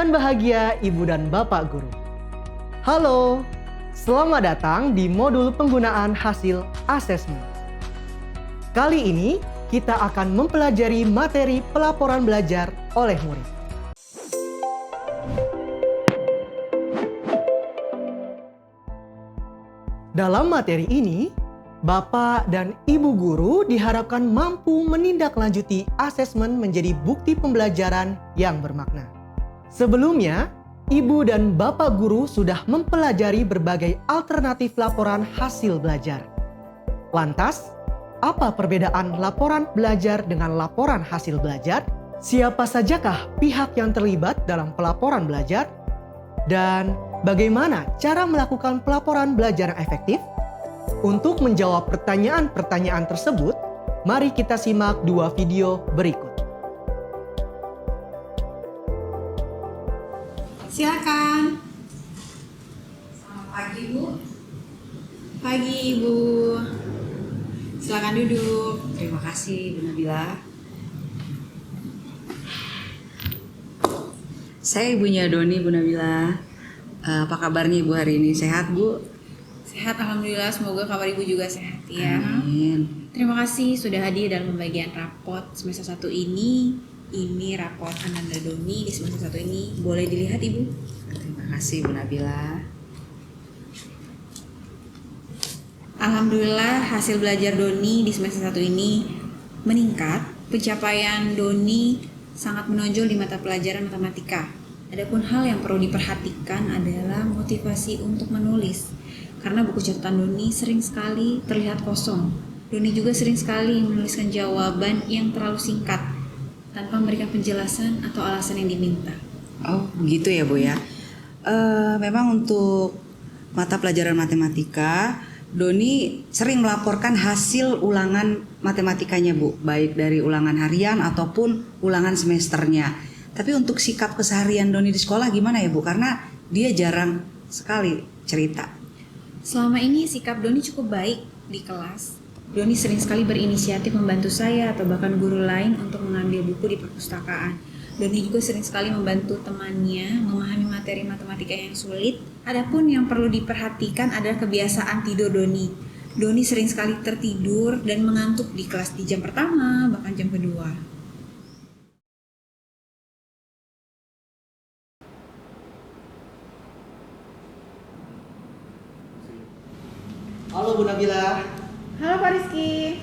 dan bahagia Ibu dan Bapak Guru. Halo, selamat datang di modul penggunaan hasil asesmen. Kali ini kita akan mempelajari materi pelaporan belajar oleh murid. Dalam materi ini, Bapak dan Ibu Guru diharapkan mampu menindaklanjuti asesmen menjadi bukti pembelajaran yang bermakna. Sebelumnya, Ibu dan Bapak Guru sudah mempelajari berbagai alternatif laporan hasil belajar. Lantas, apa perbedaan laporan belajar dengan laporan hasil belajar? Siapa sajakah pihak yang terlibat dalam pelaporan belajar? Dan bagaimana cara melakukan pelaporan belajar yang efektif? Untuk menjawab pertanyaan-pertanyaan tersebut, mari kita simak dua video berikut. Silakan. Selamat pagi, Bu. Pagi, Ibu. Silakan duduk. Terima kasih, Bu Nabila. Saya ibunya Doni, Bu Nabila. Apa kabarnya Ibu hari ini? Sehat, Bu? Sehat, alhamdulillah. Semoga kabar Ibu juga sehat ya. Amin. Terima kasih sudah hadir dalam pembagian raport semester 1 ini. Ini raport Ananda Doni di semester 1 ini. Boleh dilihat, Ibu? Terima kasih, Bu Nabila. Alhamdulillah hasil belajar Doni di semester 1 ini meningkat. Pencapaian Doni sangat menonjol di mata pelajaran matematika. Adapun hal yang perlu diperhatikan adalah motivasi untuk menulis. Karena buku catatan Doni sering sekali terlihat kosong. Doni juga sering sekali menuliskan jawaban yang terlalu singkat tanpa memberikan penjelasan atau alasan yang diminta. Oh, begitu ya, Bu ya. Memang untuk mata pelajaran matematika, Doni sering melaporkan hasil ulangan matematikanya, Bu, baik dari ulangan harian ataupun ulangan semesternya. Tapi untuk sikap keseharian Doni di sekolah gimana ya, Bu? Karena dia jarang sekali cerita. Selama ini sikap Doni cukup baik di kelas. Doni sering sekali berinisiatif membantu saya atau bahkan guru lain untuk mengambil buku di perpustakaan. Doni juga sering sekali membantu temannya memahami materi matematika yang sulit. Adapun yang perlu diperhatikan adalah kebiasaan tidur Doni. Doni sering sekali tertidur dan mengantuk di kelas di jam pertama, bahkan jam kedua. Halo Bu Nabila. Halo Pak Rizky.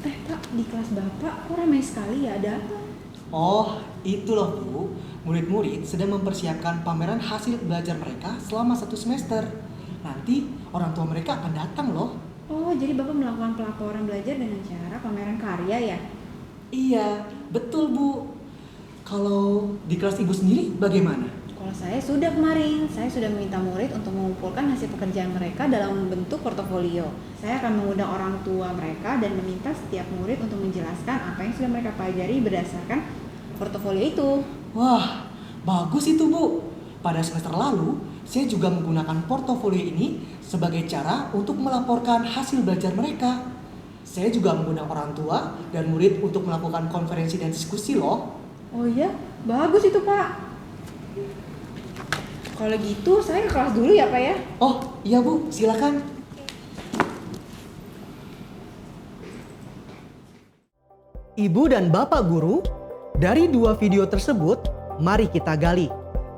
Pak, di kelas Bapak kok ramai sekali ya, ada apa? Oh, itu loh Bu. Murid-murid sedang mempersiapkan pameran hasil belajar mereka selama 1 semester. Nanti orang tua mereka akan datang loh. Oh, jadi Bapak melakukan pelaporan belajar dengan cara pameran karya ya? Iya, betul Bu. Kalau di kelas Ibu sendiri bagaimana? Kalau saya sudah kemarin, saya sudah meminta murid untuk mengumpulkan hasil pekerjaan mereka dalam bentuk portofolio. Saya akan mengundang orang tua mereka dan meminta setiap murid untuk menjelaskan apa yang sudah mereka pelajari berdasarkan portofolio itu. Wah, bagus itu Bu. Pada semester lalu, saya juga menggunakan portofolio ini sebagai cara untuk melaporkan hasil belajar mereka. Saya juga mengundang orang tua dan murid untuk melakukan konferensi dan diskusi loh. Oh iya, bagus itu Pak. Kalau gitu saya ke kelas dulu ya Pak ya? Oh iya Bu, silakan. Ibu dan Bapak Guru, dari dua video tersebut, mari kita gali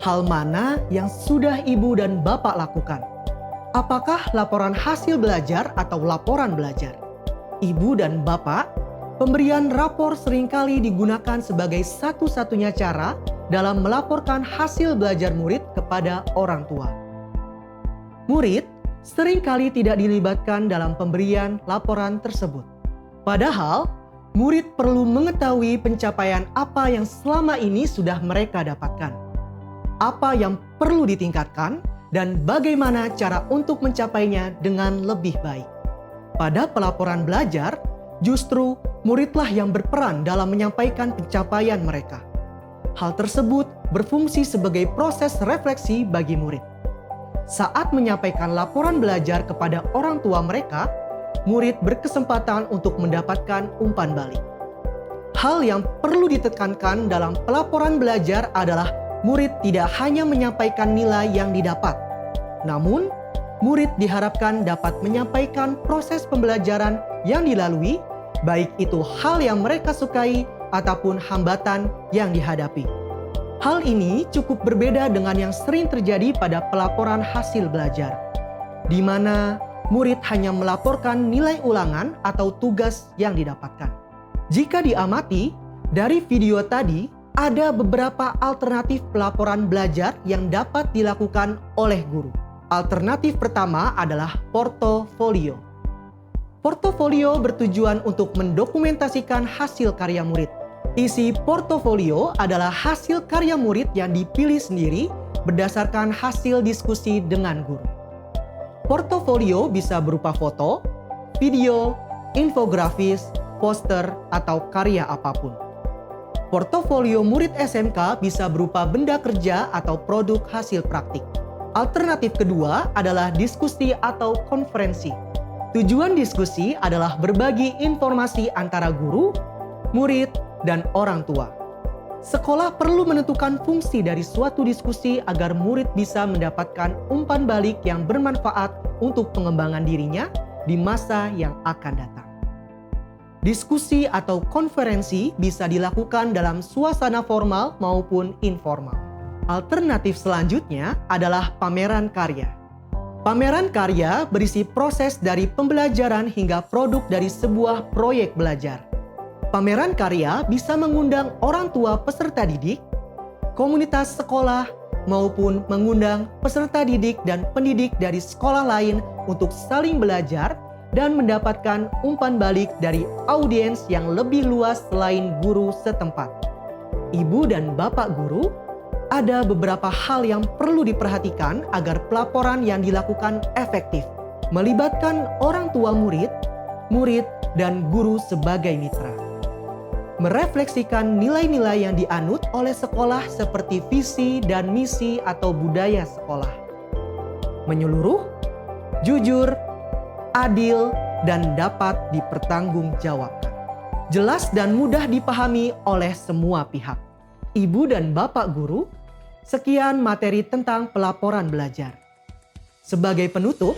hal mana yang sudah Ibu dan Bapak lakukan. Apakah laporan hasil belajar atau laporan belajar? Ibu dan Bapak, pemberian rapor seringkali digunakan sebagai satu-satunya cara dalam melaporkan hasil belajar murid kepada orang tua. Murid seringkali tidak dilibatkan dalam pemberian laporan tersebut. Padahal, murid perlu mengetahui pencapaian apa yang selama ini sudah mereka dapatkan, apa yang perlu ditingkatkan, dan bagaimana cara untuk mencapainya dengan lebih baik. Pada pelaporan belajar, justru muridlah yang berperan dalam menyampaikan pencapaian mereka. Hal tersebut berfungsi sebagai proses refleksi bagi murid. Saat menyampaikan laporan belajar kepada orang tua mereka, murid berkesempatan untuk mendapatkan umpan balik. Hal yang perlu ditekankan dalam pelaporan belajar adalah murid tidak hanya menyampaikan nilai yang didapat, namun murid diharapkan dapat menyampaikan proses pembelajaran yang dilalui, baik itu hal yang mereka sukai ataupun hambatan yang dihadapi. Hal ini cukup berbeda dengan yang sering terjadi pada pelaporan hasil belajar, di mana murid hanya melaporkan nilai ulangan atau tugas yang didapatkan. Jika diamati dari video tadi, ada beberapa alternatif pelaporan belajar yang dapat dilakukan oleh guru. Alternatif pertama adalah portofolio. Portofolio bertujuan untuk mendokumentasikan hasil karya murid. Isi portofolio adalah hasil karya murid yang dipilih sendiri berdasarkan hasil diskusi dengan guru. Portofolio bisa berupa foto, video, infografis, poster, atau karya apapun. Portofolio murid SMK bisa berupa benda kerja atau produk hasil praktik. Alternatif kedua adalah diskusi atau konferensi. Tujuan diskusi adalah berbagi informasi antara guru, murid, dan orang tua. Sekolah perlu menentukan fungsi dari suatu diskusi agar murid bisa mendapatkan umpan balik yang bermanfaat untuk pengembangan dirinya di masa yang akan datang. Diskusi atau konferensi bisa dilakukan dalam suasana formal maupun informal. Alternatif selanjutnya adalah pameran karya. Pameran karya berisi proses dari pembelajaran hingga produk dari sebuah proyek belajar. Pameran karya bisa mengundang orang tua peserta didik, komunitas sekolah, maupun mengundang peserta didik dan pendidik dari sekolah lain untuk saling belajar dan mendapatkan umpan balik dari audiens yang lebih luas selain guru setempat. Ibu dan bapak guru, ada beberapa hal yang perlu diperhatikan agar pelaporan yang dilakukan efektif, melibatkan orang tua murid, dan guru sebagai mitra. Merefleksikan nilai-nilai yang dianut oleh sekolah seperti visi dan misi atau budaya sekolah. Menyeluruh, jujur, adil, dan dapat dipertanggungjawabkan. Jelas dan mudah dipahami oleh semua pihak. Ibu dan bapak guru, sekian materi tentang pelaporan belajar. Sebagai penutup,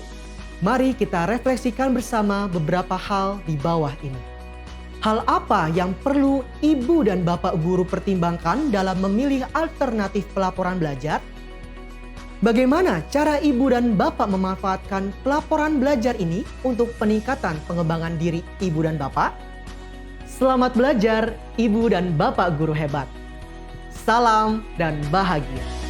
mari kita refleksikan bersama beberapa hal di bawah ini. Hal apa yang perlu ibu dan bapak guru pertimbangkan dalam memilih alternatif pelaporan belajar? Bagaimana cara ibu dan bapak memanfaatkan pelaporan belajar ini untuk peningkatan pengembangan diri ibu dan bapak? Selamat belajar, ibu dan bapak guru hebat. Salam dan bahagia.